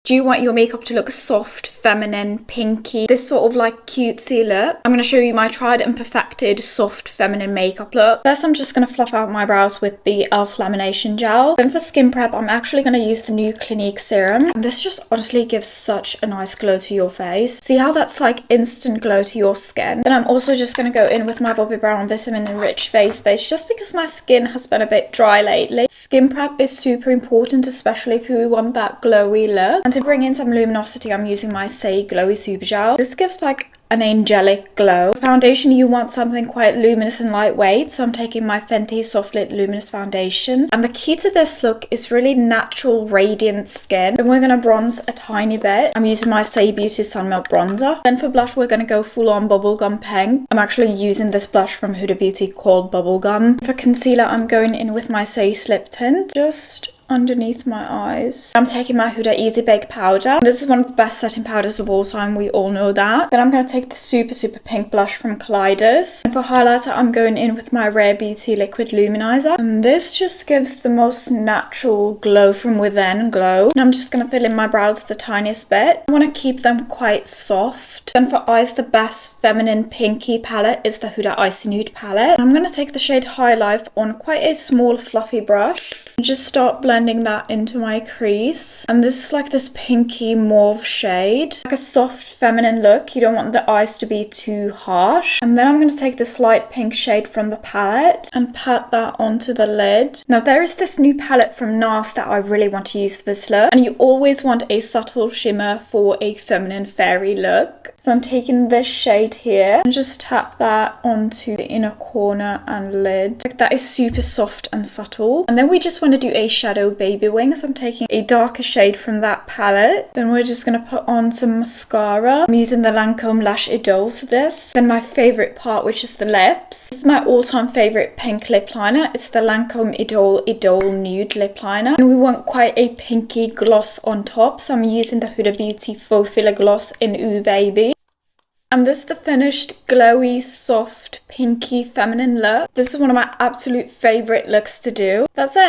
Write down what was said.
Do you want your makeup to look soft, feminine, pinky, this sort of like cutesy look? I'm going to show you my tried and perfected soft, feminine makeup look. First, I'm just going to fluff out my brows with the e.l.f. lamination gel. Then for skin prep, I'm actually going to use the new Clinique serum. And this just honestly gives such a nice glow to your face. See how that's like instant glow to your skin? Then I'm also just going to go in with my Bobbi Brown Vitamin Enriched Face Base, just because my skin has been a bit dry lately. Skin prep is super important, especially if you want that glowy look. And to bring in some luminosity, I'm using my Say Glowy Super Gel. This gives like an angelic glow. Foundation, you want something quite luminous and lightweight, so I'm taking my Fenty Soft Lit Luminous Foundation. And the key to this look is really natural, radiant skin. Then we're going to bronze a tiny bit. I'm using my Say Beauty Sun Melt Bronzer. Then for blush, we're going to go full on Bubblegum Pink. I'm actually using this blush from Huda Beauty called Bubblegum. For concealer, I'm going in with my Say Slip Tint, just underneath my eyes. I'm taking my Huda Easy Bake powder. This is one of the best setting powders of all time, we all know that. Then I'm going to take the super pink blush from Kaleidos. And for highlighter, I'm going in with my Rare Beauty Liquid Luminizer. And this just gives the most natural glow from within glow. And I'm just going to fill in my brows the tiniest bit. I want to keep them quite soft. Then for eyes, the best feminine pinky palette is the Huda Icy Nude palette. I'm going to take the shade High Life on quite a small fluffy brush. And just start blending that into my crease. And this is like this pinky mauve shade, like a soft feminine look. You don't want the eyes to be too harsh. And then I'm going to take this light pink shade from the palette and pat that onto the lid. Now there is this new palette from NARS that I really want to use for this look, and you always want a subtle shimmer for a feminine fairy look. So I'm taking this shade here and just tap that onto the inner corner and lid. Like that is super soft and subtle. And then we just want to do a shadow baby wing, so I'm taking a darker shade from that palette. Then we're just going to put on some mascara. I'm using the Lancome Lash Idole for this. Then my favourite part, which is the lips. This is my all-time favourite pink lip liner. It's the Lancome Idole Nude Lip Liner. And we want quite a pinky gloss on top, so I'm using the Huda Beauty Faux Filler Gloss in Ooh Baby. And this is the finished glowy, soft, pinky, feminine look. This is one of my absolute favourite looks to do. That's it.